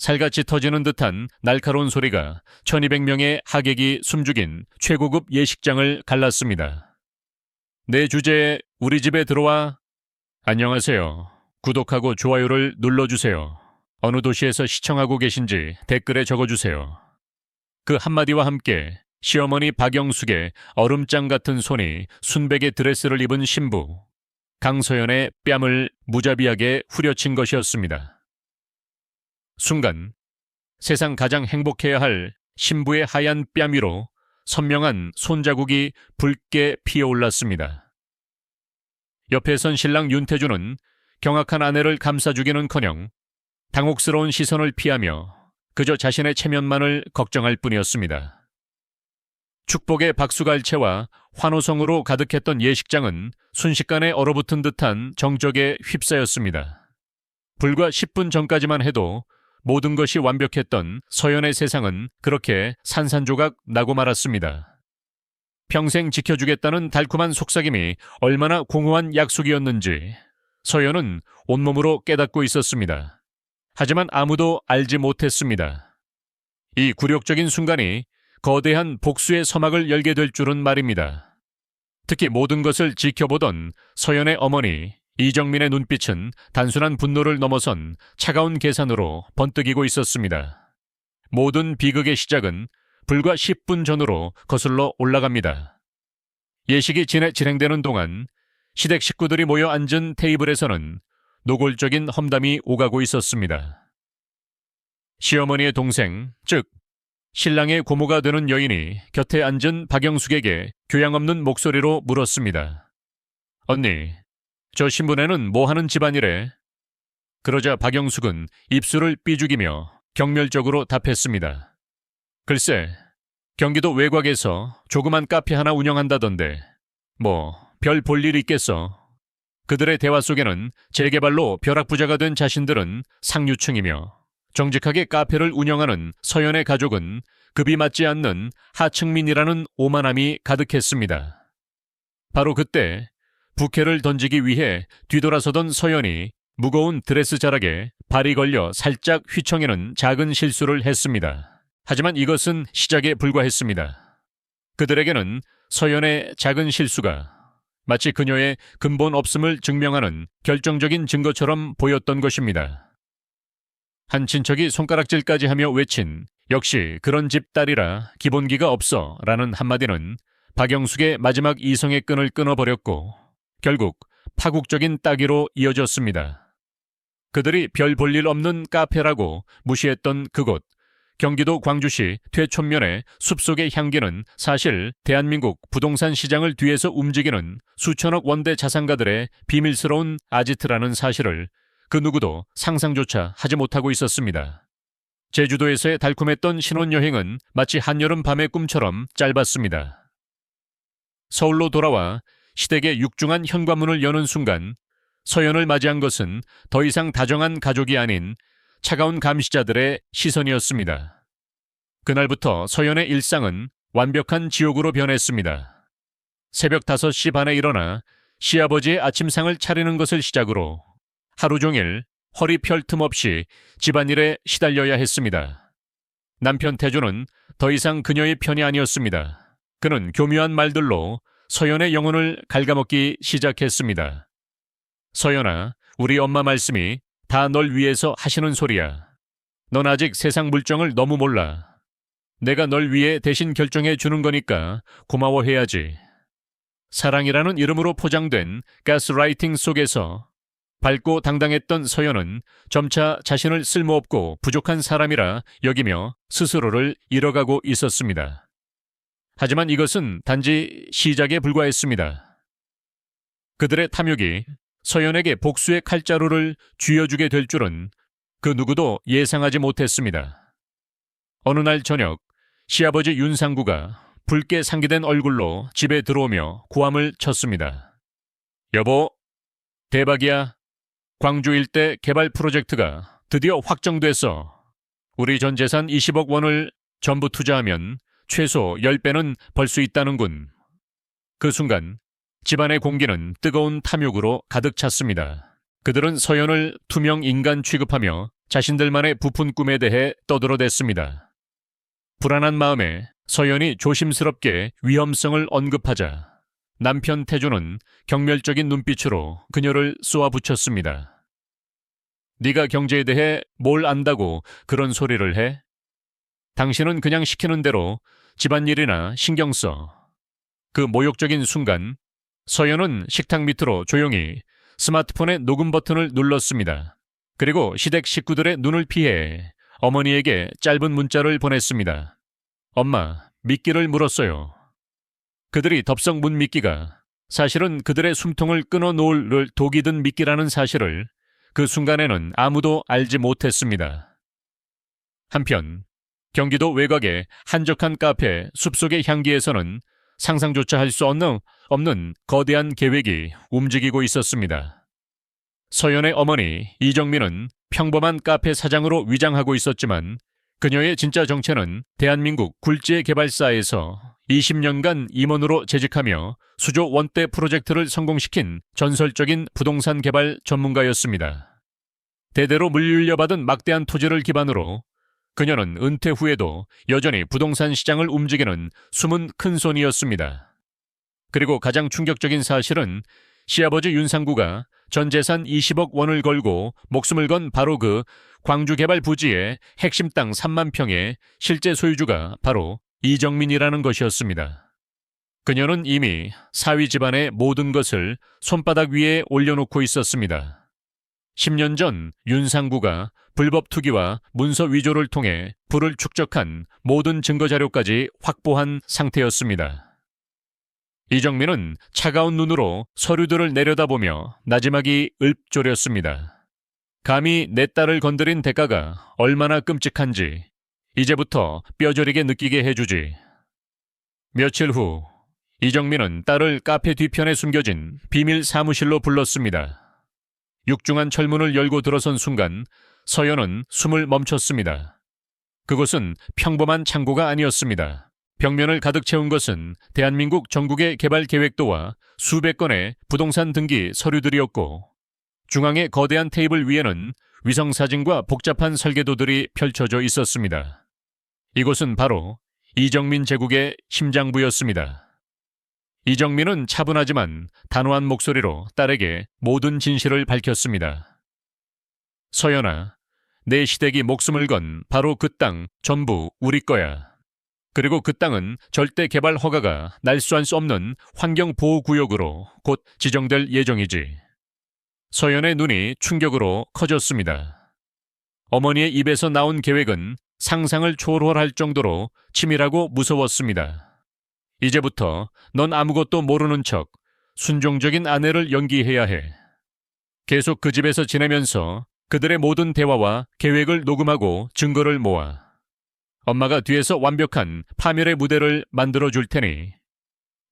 살같이 터지는 듯한 날카로운 소리가 1200명의 하객이 숨죽인 최고급 예식장을 갈랐습니다. 내 주제에 우리 집에 들어와. 안녕하세요. 구독하고 좋아요를 눌러주세요. 어느 도시에서 시청하고 계신지 댓글에 적어주세요. 그 한마디와 함께 시어머니 박영숙의 얼음장 같은 손이 순백의 드레스를 입은 신부 강서연의 뺨을 무자비하게 후려친 것이었습니다. 순간 세상 가장 행복해야 할 신부의 하얀 뺨 위로 선명한 손자국이 붉게 피어올랐습니다. 옆에 선 신랑 윤태주는 경악한 아내를 감싸주기는커녕 당혹스러운 시선을 피하며 그저 자신의 체면만을 걱정할 뿐이었습니다. 축복의 박수갈채와 환호성으로 가득했던 예식장은 순식간에 얼어붙은 듯한 정적에 휩싸였습니다. 불과 10분 전까지만 해도 모든 것이 완벽했던 서연의 세상은 그렇게 산산조각 나고 말았습니다. 평생 지켜주겠다는 달콤한 속삭임이 얼마나 공허한 약속이었는지 서연은 온몸으로 깨닫고 있었습니다. 하지만 아무도 알지 못했습니다. 이 굴욕적인 순간이 거대한 복수의 서막을 열게 될 줄은 말입니다. 특히 모든 것을 지켜보던 서연의 어머니 이정민의 눈빛은 단순한 분노를 넘어선 차가운 계산으로 번뜩이고 있었습니다. 모든 비극의 시작은 불과 10분 전으로 거슬러 올라갑니다. 예식이 진행되는 동안 시댁 식구들이 모여 앉은 테이블에서는 노골적인 험담이 오가고 있었습니다. 시어머니의 동생, 즉 신랑의 고모가 되는 여인이 곁에 앉은 박영숙에게 교양 없는 목소리로 물었습니다. 언니, 저 신부네는 뭐 하는 집안이래? 그러자 박영숙은 입술을 삐죽이며 경멸적으로 답했습니다. 글쎄, 경기도 외곽에서 조그만 카페 하나 운영한다던데 뭐 별 볼 일 있겠어. 그들의 대화 속에는 재개발로 벼락부자가 된 자신들은 상류층이며 정직하게 카페를 운영하는 서연의 가족은 급이 맞지 않는 하층민이라는 오만함이 가득했습니다. 바로 그때 부케를 던지기 위해 뒤돌아서던 서연이 무거운 드레스 자락에 발이 걸려 살짝 휘청이는 작은 실수를 했습니다. 하지만 이것은 시작에 불과했습니다. 그들에게는 서연의 작은 실수가 마치 그녀의 근본 없음을 증명하는 결정적인 증거처럼 보였던 것입니다. 한 친척이 손가락질까지 하며 외친 역시 그런 집 딸이라 기본기가 없어 라는 한마디는 박영숙의 마지막 이성의 끈을 끊어버렸고 결국 파국적인 따기로 이어졌습니다. 그들이 별 볼 일 없는 카페라고 무시했던 그곳, 경기도 광주시 퇴촌면의 숲속의 향기는 사실 대한민국 부동산 시장을 뒤에서 움직이는 수천억 원대 자산가들의 비밀스러운 아지트라는 사실을 그 누구도 상상조차 하지 못하고 있었습니다. 제주도에서의 달콤했던 신혼여행은 마치 한여름 밤의 꿈처럼 짧았습니다. 서울로 돌아와 시댁의 육중한 현관문을 여는 순간 서연을 맞이한 것은 더 이상 다정한 가족이 아닌 차가운 감시자들의 시선이었습니다. 그날부터 서연의 일상은 완벽한 지옥으로 변했습니다. 새벽 5시 반에 일어나 시아버지의 아침상을 차리는 것을 시작으로 하루 종일 허리 펼 틈 없이 집안일에 시달려야 했습니다. 남편 태조는 더 이상 그녀의 편이 아니었습니다. 그는 교묘한 말들로 서연의 영혼을 갉아먹기 시작했습니다. 서연아, 우리 엄마 말씀이 다 널 위해서 하시는 소리야. 넌 아직 세상 물정을 너무 몰라. 내가 널 위해 대신 결정해 주는 거니까 고마워해야지. 사랑이라는 이름으로 포장된 가스라이팅 속에서 밝고 당당했던 서연은 점차 자신을 쓸모없고 부족한 사람이라 여기며 스스로를 잃어가고 있었습니다. 하지만 이것은 단지 시작에 불과했습니다. 그들의 탐욕이 서연에게 복수의 칼자루를 쥐어주게 될 줄은 그 누구도 예상하지 못했습니다. 어느 날 저녁 시아버지 윤상구가 붉게 상기된 얼굴로 집에 들어오며 고함을 쳤습니다. 여보, 대박이야. 광주 일대 개발 프로젝트가 드디어 확정됐어. 우리 전 재산 20억 원을 전부 투자하면 최소 10배는 벌 수 있다는군. 그 순간 집안의 공기는 뜨거운 탐욕으로 가득 찼습니다. 그들은 서연을 투명 인간 취급하며 자신들만의 부푼 꿈에 대해 떠들어댔습니다. 불안한 마음에 서연이 조심스럽게 위험성을 언급하자 남편 태조는 경멸적인 눈빛으로 그녀를 쏘아붙였습니다. 네가 경제에 대해 뭘 안다고 그런 소리를 해? 당신은 그냥 시키는 대로 집안일이나 신경 써. 그 모욕적인 순간 서연은 식탁 밑으로 조용히 스마트폰의 녹음 버튼을 눌렀습니다. 그리고 시댁 식구들의 눈을 피해 어머니에게 짧은 문자를 보냈습니다. 엄마, 미끼를 물었어요. 그들이 덥석 문 미끼가 사실은 그들의 숨통을 끊어놓을 독이 든 미끼라는 사실을 그 순간에는 아무도 알지 못했습니다. 한편 경기도 외곽의 한적한 카페 숲속의 향기에서는 상상조차 할 수 없는 거대한 계획이 움직이고 있었습니다. 서연의 어머니 이정민은 평범한 카페 사장으로 위장하고 있었지만 그녀의 진짜 정체는 대한민국 굴지의 개발사에서 20년간 임원으로 재직하며 수조 원대 프로젝트를 성공시킨 전설적인 부동산 개발 전문가였습니다. 대대로 물려받은 막대한 토지를 기반으로 그녀는 은퇴 후에도 여전히 부동산 시장을 움직이는 숨은 큰손이었습니다. 그리고 가장 충격적인 사실은 시아버지 윤상구가 전 재산 20억 원을 걸고 목숨을 건 바로 그 광주 개발 부지의 핵심 땅 3만 평의 실제 소유주가 바로 이정민이라는 것이었습니다. 그녀는 이미 사위 집안의 모든 것을 손바닥 위에 올려놓고 있었습니다. 10년 전 윤상구가 불법 투기와 문서 위조를 통해 부를 축적한 모든 증거 자료까지 확보한 상태였습니다. 이정민은 차가운 눈으로 서류들을 내려다보며 나지막이 읊조렸습니다. 감히 내 딸을 건드린 대가가 얼마나 끔찍한지 이제부터 뼈저리게 느끼게 해주지. 며칠 후 이정민은 딸을 카페 뒤편에 숨겨진 비밀 사무실로 불렀습니다. 육중한 철문을 열고 들어선 순간 서연은 숨을 멈췄습니다. 그곳은 평범한 창고가 아니었습니다. 벽면을 가득 채운 것은 대한민국 전국의 개발 계획도와 수백 건의 부동산 등기 서류들이었고 중앙의 거대한 테이블 위에는 위성사진과 복잡한 설계도들이 펼쳐져 있었습니다. 이곳은 바로 이정민 제국의 심장부였습니다. 이정민은 차분하지만 단호한 목소리로 딸에게 모든 진실을 밝혔습니다. 서연아, 내 시댁이 목숨을 건 바로 그 땅 전부 우리 거야. 그리고 그 땅은 절대 개발 허가가 날수할 수 없는 환경보호구역으로 곧 지정될 예정이지. 서연의 눈이 충격으로 커졌습니다. 어머니의 입에서 나온 계획은 상상을 초월할 정도로 치밀하고 무서웠습니다. 이제부터 넌 아무것도 모르는 척 순종적인 아내를 연기해야 해. 계속 그 집에서 지내면서 그들의 모든 대화와 계획을 녹음하고 증거를 모아. 엄마가 뒤에서 완벽한 파멸의 무대를 만들어줄 테니.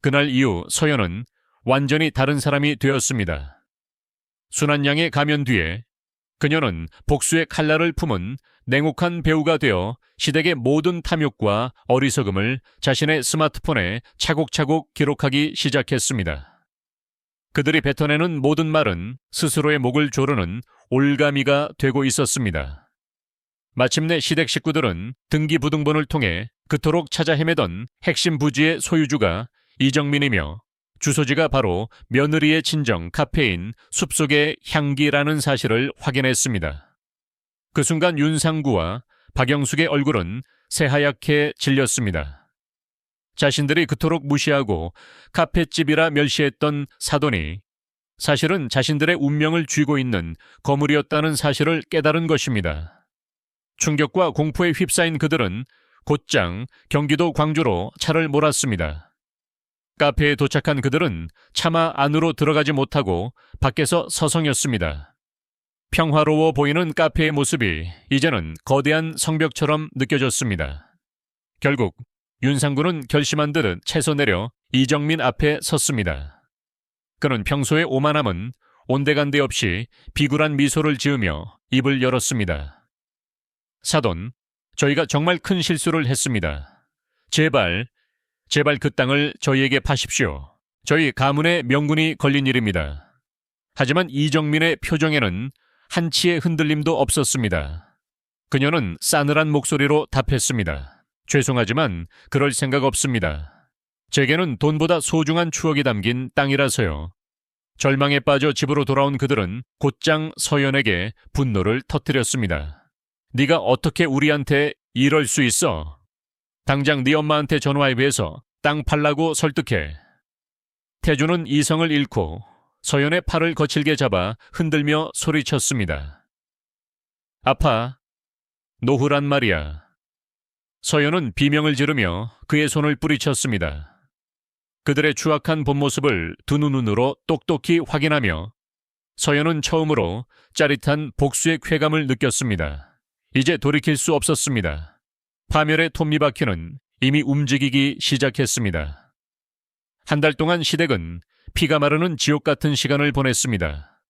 그날 이후 서연은 완전히 다른 사람이 되었습니다. 순한 양의 가면 뒤에 그녀는 복수의 칼날을 품은 냉혹한 배우가 되어 시댁의 모든 탐욕과 어리석음을 자신의 스마트폰에 차곡차곡 기록하기 시작했습니다. 그들이 뱉어내는 모든 말은 스스로의 목을 조르는 올가미가 되고 있었습니다. 마침내 시댁 식구들은 등기부등본을 통해 그토록 찾아 헤매던 핵심 부지의 소유주가 이정민이며 주소지가 바로 며느리의 친정 카페인 숲속의 향기라는 사실을 확인했습니다. 그 순간 윤상구와 박영숙의 얼굴은 새하얗게 질렸습니다. 자신들이 그토록 무시하고 카페집이라 멸시했던 사돈이 사실은 자신들의 운명을 쥐고 있는 거물이었다는 사실을 깨달은 것입니다. 충격과 공포에 휩싸인 그들은 곧장 경기도 광주로 차를 몰았습니다. 카페에 도착한 그들은 차마 안으로 들어가지 못하고 밖에서 서성였습니다. 평화로워 보이는 카페의 모습이 이제는 거대한 성벽처럼 느껴졌습니다. 결국 윤상구는 결심한 듯 채소 내려 이정민 앞에 섰습니다. 그는 평소의 오만함은 온데간데 없이 비굴한 미소를 지으며 입을 열었습니다. 사돈, 저희가 정말 큰 실수를 했습니다. 제발 그 땅을 저희에게 파십시오. 저희 가문의 명분이 걸린 일입니다. 하지만 이정민의 표정에는 한치의 흔들림도 없었습니다. 그녀는 싸늘한 목소리로 답했습니다. 죄송하지만 그럴 생각 없습니다. 제게는 돈보다 소중한 추억이 담긴 땅이라서요. 절망에 빠져 집으로 돌아온 그들은 곧장 서연에게 분노를 터뜨렸습니다. 네가 어떻게 우리한테 이럴 수 있어? 당장 네 엄마한테 전화해서 땅 팔라고 설득해. 태주는 이성을 잃고 서연의 팔을 거칠게 잡아 흔들며 소리쳤습니다. 아파. 노후란 말이야. 서연은 비명을 지르며 그의 손을 뿌리쳤습니다. 그들의 추악한 본 모습을 두 눈으로 똑똑히 확인하며 서연은 처음으로 짜릿한 복수의 쾌감을 느꼈습니다. 이제 돌이킬 수 없었습니다. 파멸의 톱니바퀴는 이미 움직이기 시작했습니다. 한 달 동안 시댁은 피가 마르는 지옥 같은 시간을 보냈습니다.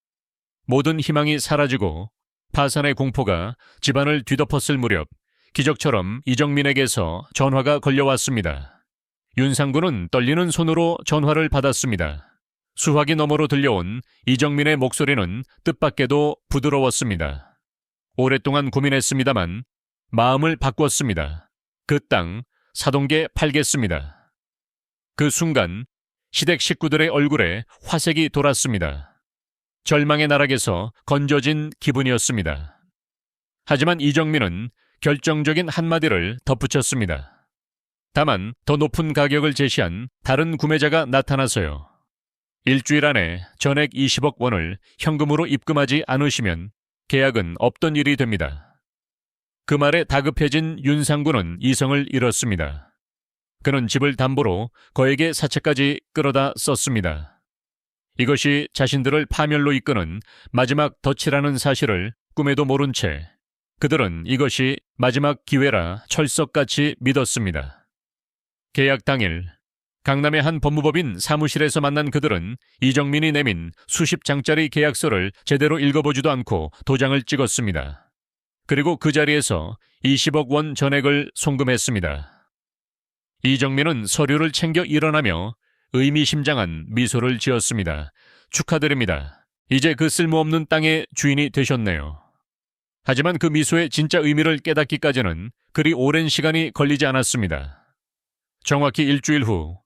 모든 희망이 사라지고 파산의 공포가 집안을 뒤덮었을 무렵 기적처럼 이정민에게서 전화가 걸려왔습니다. 윤상구는 떨리는 손으로 전화를 받았습니다. 수화기 너머로 들려온 이정민의 목소리는 뜻밖에도 부드러웠습니다. 오랫동안 고민했습니다만 마음을 바꿨습니다. 그 땅 사동계 팔겠습니다. 그 순간 시댁 식구들의 얼굴에 화색이 돌았습니다. 절망의 나락에서 건져진 기분이었습니다. 하지만 이정민은 결정적인 한마디를 덧붙였습니다. 다만 더 높은 가격을 제시한 다른 구매자가 나타나서요. 일주일 안에 전액 20억 원을 현금으로 입금하지 않으시면 계약은 없던 일이 됩니다. 그 말에 다급해진 윤상구는 이성을 잃었습니다. 그는 집을 담보로 거액의 사채까지 끌어다 썼습니다. 이것이 자신들을 파멸로 이끄는 마지막 덫이라는 사실을 꿈에도 모른 채 그들은 이것이 마지막 기회라 철석같이 믿었습니다. 계약 당일 강남의 한 법무법인 사무실에서 만난 그들은 이정민이 내민 수십 장짜리 계약서를 제대로 읽어보지도 않고 도장을 찍었습니다. 그리고 그 자리에서 20억 원 전액을 송금했습니다. 이정민은 서류를 챙겨 일어나며 의미심장한 미소를 지었습니다. 축하드립니다. 이제 그 쓸모없는 땅의 주인이 되셨네요. 하지만 그 미소의 진짜 의미를 깨닫기까지는 그리 오랜 시간이 걸리지 않았습니다. 정확히 일주일 후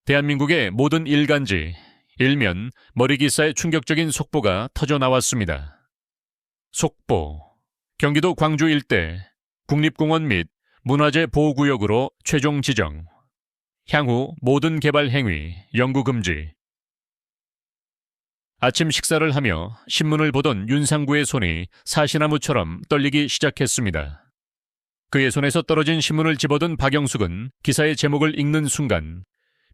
대한민국의 모든 일간지, 일면, 머리기사의 충격적인 속보가 터져 나왔습니다. 속보, 경기도 광주 일대 국립공원 및 문화재 보호구역으로 최종 지정. 향후 모든 개발 행위 영구 금지. 아침 식사를 하며 신문을 보던 윤상구의 손이 사시나무처럼 떨리기 시작했습니다. 그의 손에서 떨어진 신문을 집어든 박영숙은 기사의 제목을 읽는 순간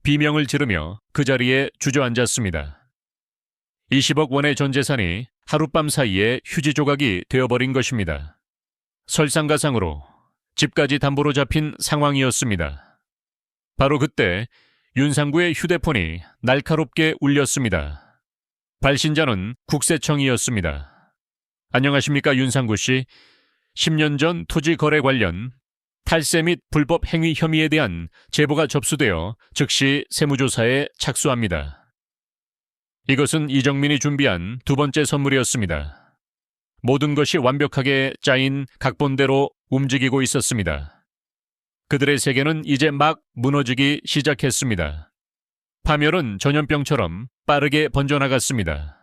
비명을 지르며 그 자리에 주저앉았습니다. 20억 원의 전 재산이 하룻밤 사이에 휴지 조각이 되어버린 것입니다. 설상가상으로 집까지 담보로 잡힌 상황이었습니다. 바로 그때 윤상구의 휴대폰이 날카롭게 울렸습니다. 발신자는 국세청이었습니다. 안녕하십니까 윤상구 씨. 10년 전 토지 거래 관련 탈세 및 불법 행위 혐의에 대한 제보가 접수되어 즉시 세무조사에 착수합니다. 이것은 이정민이 준비한 두 번째 선물이었습니다. 모든 것이 완벽하게 짜인 각본대로 움직이고 있었습니다. 그들의 세계는 이제 막 무너지기 시작했습니다. 파멸은 전염병처럼 빠르게 번져나갔습니다.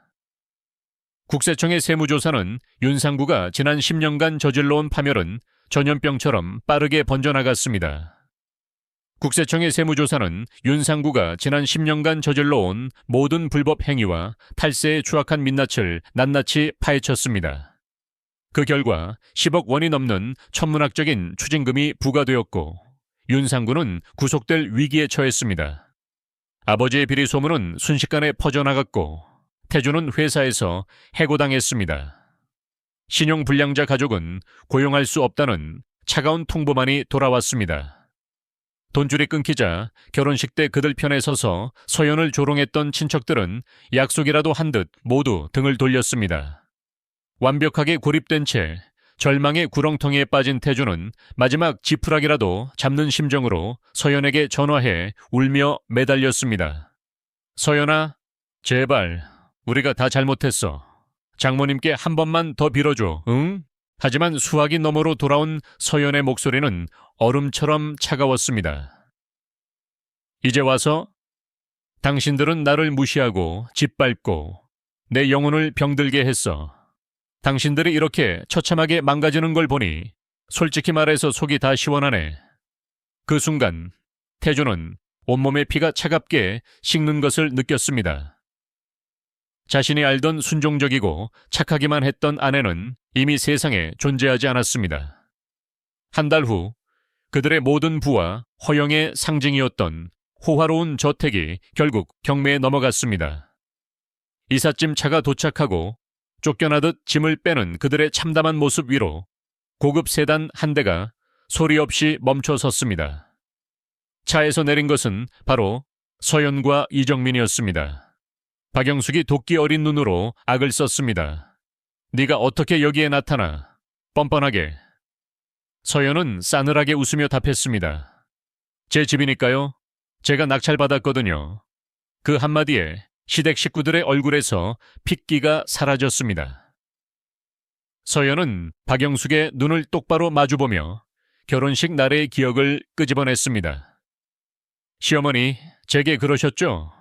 국세청의 세무조사는 윤상구가 지난 10년간 저질러온 파멸은 전염병처럼 빠르게 번져나갔습니다. 국세청의 세무조사는 윤상구가 지난 10년간 저질러온 모든 불법 행위와 탈세의 추악한 민낯을 낱낱이 파헤쳤습니다. 그 결과 10억 원이 넘는 천문학적인 추징금이 부과되었고 윤상구는 구속될 위기에 처했습니다. 아버지의 비리 소문은 순식간에 퍼져나갔고 태주는 회사에서 해고당했습니다. 신용불량자 가족은 고용할 수 없다는 차가운 통보만이 돌아왔습니다. 돈줄이 끊기자 결혼식 때 그들 편에 서서 서연을 조롱했던 친척들은 약속이라도 한 듯 모두 등을 돌렸습니다. 완벽하게 고립된 채 절망의 구렁텅이에 빠진 태주는 마지막 지푸라기라도 잡는 심정으로 서연에게 전화해 울며 매달렸습니다. 서연아, 제발 우리가 다 잘못했어. 장모님께 한 번만 더 빌어줘, 응? 하지만 수화기 너머로 돌아온 서연의 목소리는 얼음처럼 차가웠습니다. 이제 와서 당신들은 나를 무시하고 짓밟고 내 영혼을 병들게 했어. 당신들이 이렇게 처참하게 망가지는 걸 보니 솔직히 말해서 속이 다 시원하네. 그 순간 태주는 온몸의 피가 차갑게 식는 것을 느꼈습니다. 자신이 알던 순종적이고 착하기만 했던 아내는 이미 세상에 존재하지 않았습니다. 한 달 후 그들의 모든 부와 허영의 상징이었던 호화로운 저택이 결국 경매에 넘어갔습니다. 이삿짐 차가 도착하고 쫓겨나듯 짐을 빼는 그들의 참담한 모습 위로 고급 세단 한 대가 소리 없이 멈춰 섰습니다. 차에서 내린 것은 바로 서연과 이정민이었습니다. 박영숙이 도끼 어린 눈으로 악을 썼습니다. 네가 어떻게 여기에 나타나? 뻔뻔하게. 서연은 싸늘하게 웃으며 답했습니다. 제 집이니까요. 제가 낙찰받았거든요. 그 한마디에 시댁 식구들의 얼굴에서 핏기가 사라졌습니다. 서연은 박영숙의 눈을 똑바로 마주보며 결혼식 날의 기억을 끄집어냈습니다. 시어머니, 제게 그러셨죠?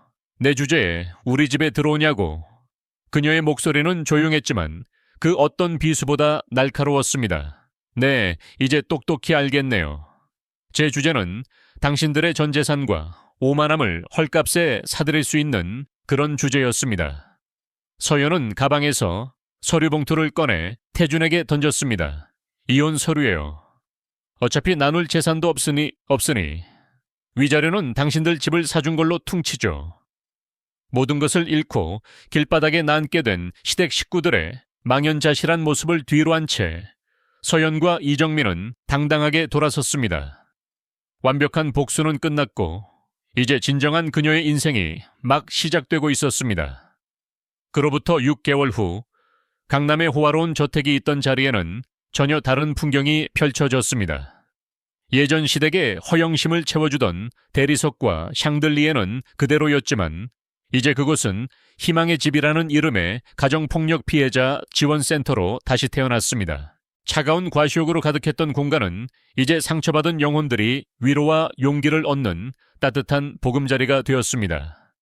내 주제에 우리 집에 들어오냐고. 그녀의 목소리는 조용했지만 그 어떤 비수보다 날카로웠습니다. 네, 이제 똑똑히 알겠네요. 제 주제는 당신들의 전 재산과 오만함을 헐값에 사들일 수 있는 그런 주제였습니다. 서연은 가방에서 서류 봉투를 꺼내 태준에게 던졌습니다. 이혼 서류예요. 어차피 나눌 재산도 없으니 위자료는 당신들 집을 사준 걸로 퉁치죠. 모든 것을 잃고 길바닥에 남게 된 시댁 식구들의 망연자실한 모습을 뒤로 한 채 서연과 이정민은 당당하게 돌아섰습니다. 완벽한 복수는 끝났고 이제 진정한 그녀의 인생이 막 시작되고 있었습니다. 그로부터 6개월 후 강남의 호화로운 저택이 있던 자리에는 전혀 다른 풍경이 펼쳐졌습니다. 예전 시댁의 허영심을 채워주던 대리석과 샹들리에는 그대로였지만 이제 그곳은 희망의 집이라는 이름의 가정폭력 피해자 지원센터로 다시 태어났습니다. 차가운 과시욕으로 가득했던 공간은 이제 상처받은 영혼들이 위로와 용기를 얻는 따뜻한 보금자리가 되었습니다.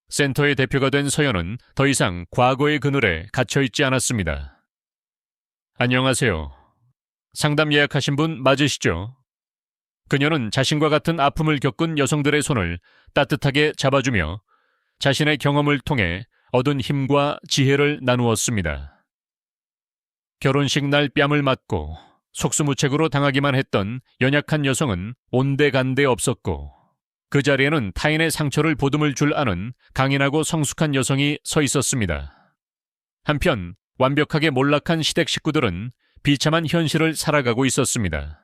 센터의 대표가 된 서연은 더 이상 과거의 그늘에 갇혀있지 않았습니다. 안녕하세요. 상담 예약하신 분 맞으시죠? 그녀는 자신과 같은 아픔을 겪은 여성들의 손을 따뜻하게 잡아주며 자신의 경험을 통해 얻은 힘과 지혜를 나누었습니다. 결혼식 날 뺨을 맞고 속수무책으로 당하기만 했던 연약한 여성은 온데간데 없었고 그 자리에는 타인의 상처를 보듬을 줄 아는 강인하고 성숙한 여성이 서 있었습니다. 한편 완벽하게 몰락한 시댁 식구들은 비참한 현실을 살아가고 있었습니다.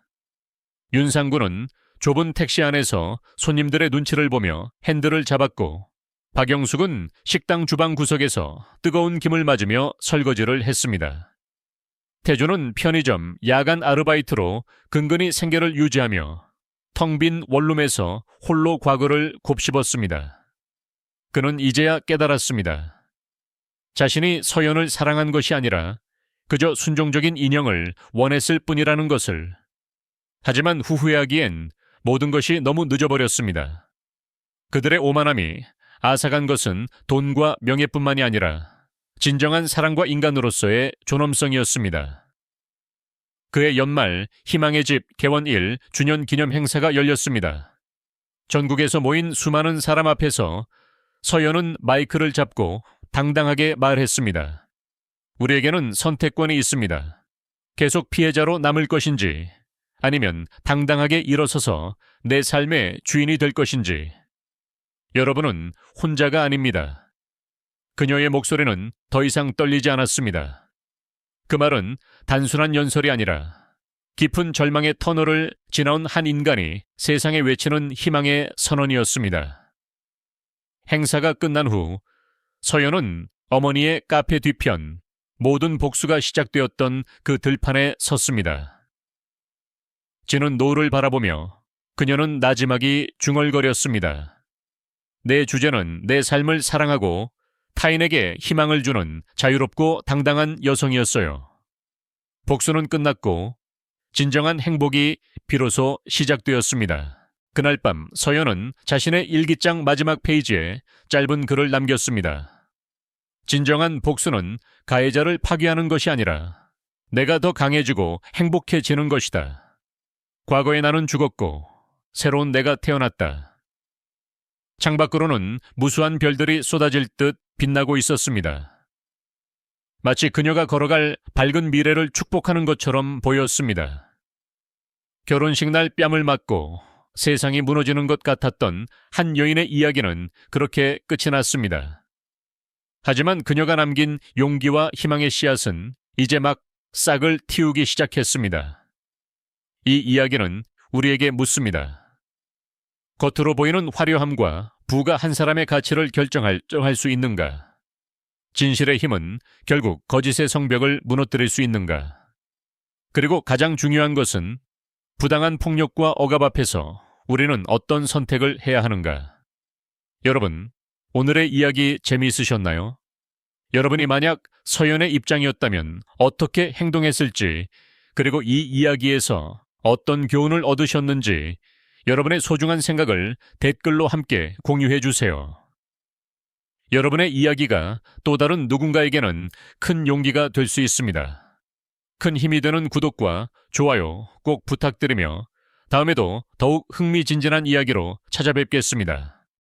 윤상군은 좁은 택시 안에서 손님들의 눈치를 보며 핸들을 잡았고 박영숙은 식당 주방 구석에서 뜨거운 김을 맞으며 설거지를 했습니다. 태주는 편의점 야간 아르바이트로 근근히 생계를 유지하며 텅 빈 원룸에서 홀로 과거를 곱씹었습니다. 그는 이제야 깨달았습니다. 자신이 서연을 사랑한 것이 아니라 그저 순종적인 인형을 원했을 뿐이라는 것을. 하지만 후회하기엔 모든 것이 너무 늦어버렸습니다. 그들의 오만함이 앗아간 것은 돈과 명예뿐만이 아니라 진정한 사랑과 인간으로서의 존엄성이었습니다. 그해 연말 희망의 집 개원 1 주년 기념 행사가 열렸습니다. 전국에서 모인 수많은 사람 앞에서 서연은 마이크를 잡고 당당하게 말했습니다. 우리에게는 선택권이 있습니다. 계속 피해자로 남을 것인지 아니면 당당하게 일어서서 내 삶의 주인이 될 것인지. 여러분은 혼자가 아닙니다. 그녀의 목소리는 더 이상 떨리지 않았습니다. 그 말은 단순한 연설이 아니라 깊은 절망의 터널을 지나온 한 인간이 세상에 외치는 희망의 선언이었습니다. 행사가 끝난 후 서연은 어머니의 카페 뒤편 모든 복수가 시작되었던 그 들판에 섰습니다. 지는 노을을 바라보며 그녀는 나지막이 중얼거렸습니다. 내 주제는 내 삶을 사랑하고 타인에게 희망을 주는 자유롭고 당당한 여성이었어요. 복수는 끝났고 진정한 행복이 비로소 시작되었습니다. 그날 밤 서연은 자신의 일기장 마지막 페이지에 짧은 글을 남겼습니다. 진정한 복수는 가해자를 파괴하는 것이 아니라 내가 더 강해지고 행복해지는 것이다. 과거의 나는 죽었고 새로운 내가 태어났다. 창밖으로는 무수한 별들이 쏟아질 듯 빛나고 있었습니다. 마치 그녀가 걸어갈 밝은 미래를 축복하는 것처럼 보였습니다. 결혼식 날 뺨을 맞고 세상이 무너지는 것 같았던 한 여인의 이야기는 그렇게 끝이 났습니다. 하지만 그녀가 남긴 용기와 희망의 씨앗은 이제 막 싹을 틔우기 시작했습니다. 이 이야기는 우리에게 묻습니다. 겉으로 보이는 화려함과 부가 한 사람의 가치를 결정할 수 있는가? 진실의 힘은 결국 거짓의 성벽을 무너뜨릴 수 있는가? 그리고 가장 중요한 것은 부당한 폭력과 억압 앞에서 우리는 어떤 선택을 해야 하는가? 여러분, 오늘의 이야기 재미있으셨나요? 여러분이 만약 서연의 입장이었다면 어떻게 행동했을지, 그리고 이 이야기에서 어떤 교훈을 얻으셨는지 여러분의 소중한 생각을 댓글로 함께 공유해 주세요. 여러분의 이야기가 또 다른 누군가에게는 큰 용기가 될 수 있습니다. 큰 힘이 되는 구독과 좋아요 꼭 부탁드리며 다음에도 더욱 흥미진진한 이야기로 찾아뵙겠습니다.